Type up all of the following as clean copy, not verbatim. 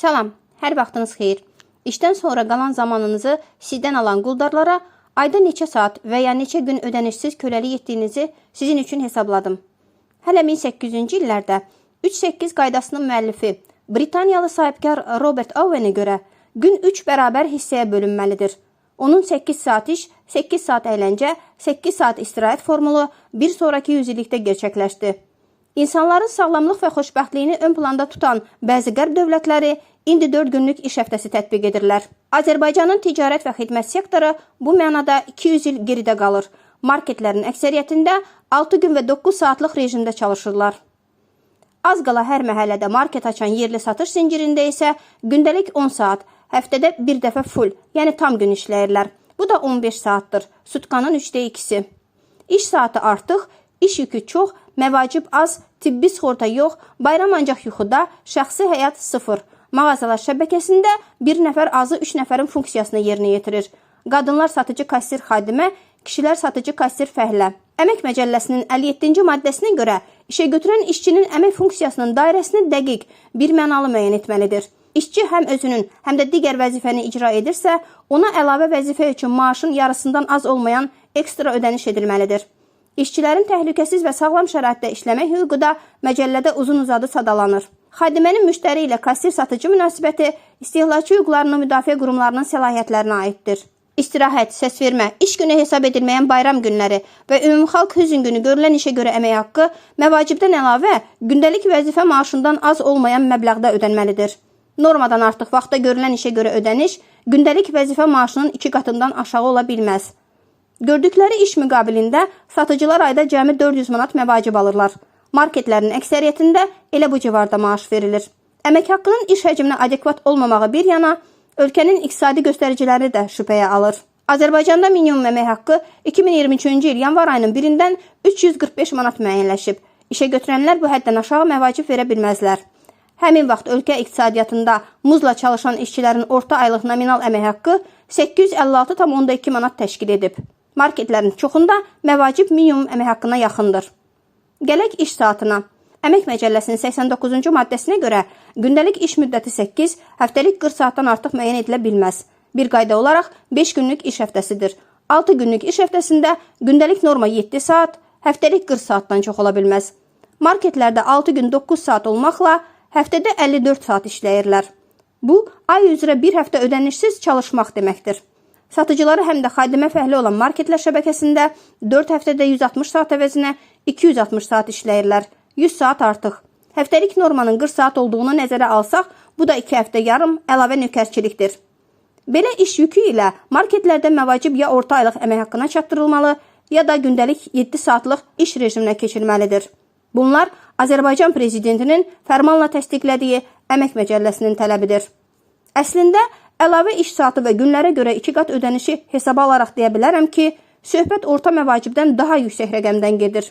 Salam, hər vaxtınız xeyir. İşdən sonra qalan zamanınızı sizdən alan quldarlara ayda neçə saat və ya neçə gün ödənişsiz köləlik etdiyinizi sizin üçün hesabladım. Hələ 1800-cü illərdə 3-8 qaydasının müəllifi Britaniyalı sahibkar Robert Owen'e görə gün 3 bərabər hissəyə bölünməlidir. Onun 8 saat iş, 8 saat əyləncə, 8 saat istirahət formulu bir sonraki yüzillikdə gerçəkləşdi. İnsanların sağlamlıq və xoşbəxtliyini ön planda tutan bəzi qərb dövlətləri indi 4 günlük iş həftəsi tətbiq edirlər. Azərbaycanın ticarət və xidmət sektoru bu mənada 200 il geridə qalır. Marketlərin əksəriyyətində 6 gün və 9 saatlıq rejimdə çalışırlar. Az qala hər məhəllədə market açan yerli satış zincirində isə gündəlik 10 saat, həftədə bir dəfə full, yəni tam gün işləyirlər. Bu da 15 saatdır, sutkanın 3/2-si. İş saatı artıq, iş yükü çox, məvacib az, tibbi sığorta yox, bayram ancaq yuxuda, şəxsi həyat 0. Mağazalar şəbəkəsində bir nəfər azı 3 nəfərin funksiyasını yerinə yetirir. Qadınlar satıcı kassir xadimə, kişilər satıcı kassir fəhlə. Əmək Məcəlləsinin 57-ci maddəsinə görə işə götürən işçinin əmək funksiyasının dairəsini dəqiq, bir mənalı müəyyən etməlidir. İşçi həm özünün, həm də digər vəzifəni icra edirsə, ona əlavə vəzifə üçün maaşın yarısından az olmayan ekstra ödəniş edilməlidir. İşçilərin təhlükəsiz və sağlam şəraitdə işləmək hüququ da məcəllədə uzun-uzadı sadalanır. Xadimənin müştəri ilə kassir-satıcı münasibəti istehlakçı hüquqlarının müdafiə qurumlarının səlahiyyətlərinə aiddir. İstirahət, səsvermə, iş günü hesab edilməyən bayram günləri və ümumxalq hüzn günü görülən işə görə əmək haqqı məvacibdən əlavə gündəlik vəzifə maaşından az olmayan məbləğdə ödənməlidir. Normadan artıq vaxtda görülən işə görə ödəniş gündəlik vəzifə maaşının 2 qatından aşağı ola bilməz. Gördükləri iş müqabilində satıcılar ayda cəmi 400 manat məvacib alırlar. Marketlərin əksəriyyətində elə bu civarda maaş verilir. Əmək haqqının iş həcminə adekvat olmamağı bir yana, ölkənin iqtisadi göstəriciləri də şübhəyə alır. Azərbaycanda minimum əmək haqqı 2023-cü il yanvar ayının 1-dən 345 manat müəyyənləşib. İşə götürənlər bu həddən aşağı məvacib verə bilməzlər. Həmin vaxt ölkə iqtisadiyyatında muzla çalışan işçilərin orta aylıq nominal əmək haqqı 856,2 manat təşkil edib. Marketlərin çoxunda məvacib minimum əmək haqqına yaxındır. Gələk iş saatına. Əmək Məcəlləsinin 89-cu maddəsinə görə gündəlik iş müddəti 8, həftəlik 40 saatdan artıq müəyyən edilə bilməz. Bir qayda olaraq 5 günlük iş həftəsidir. 6 günlük iş həftəsində gündəlik norma 7 saat, həftəlik 40 saatdan çox ola bilməz. Marketlərdə 6 gün 9 saat olmaqla həftədə 54 saat işləyirlər. Bu, ay üzrə bir həftə ödənişsiz çalışmaq deməkdir. Satıcıları həm də xadimə fəhli olan marketlər şəbəkəsində 4 həftədə 160 saat əvəzinə 260 saat işləyirlər. 100 saat artıq. Həftəlik normanın 40 saat olduğunu nəzərə alsaq, bu da 2 həftə yarım əlavə nökərçilikdir. Belə iş yükü ilə marketlərdə məvacib ya orta aylıq əmək haqqına çatdırılmalı, ya da gündəlik 7 saatlıq iş rejiminə keçilməlidir. Bunlar Azərbaycan Prezidentinin fərmanla təsdiqlədiyi Əmək Məcəlləsinin tələbidir. Əslində, əlavə iş saatı və günlərə görə 2 qat ödənişi hesaba alaraq deyə bilərəm ki, söhbət orta məvacibdən daha yüksək rəqəmdən gedir.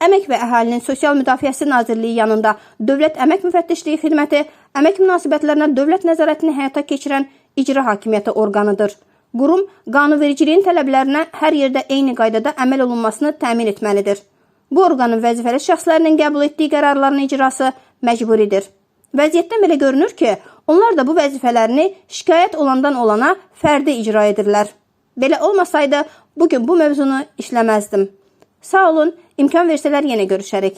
Əmək və Əhalinin Sosial Müdafiəsi Nazirliyi yanında Dövlət Əmək Müfəttişliyi Xidməti əmək münasibətlərinə dövlət nəzarətini həyata keçirən icra hakimiyyəti orqanıdır. Qurum, qanunvericiliyin tələblərinə hər yerdə eyni qaydada əməl olunmasını təmin etməlidir. Bu orqanın vəzifəli şəxslərinin qəbul etdiyi qərarların icrası məcburidir. Vəziyyətdən belə görünür ki, onlar da bu vəzifələrini şikayət olandan olana fərdi icra edirlər. Belə olmasaydı, bugün bu mövzunu işləməzdim. Sağ olun, imkan versələr yenə görüşərik.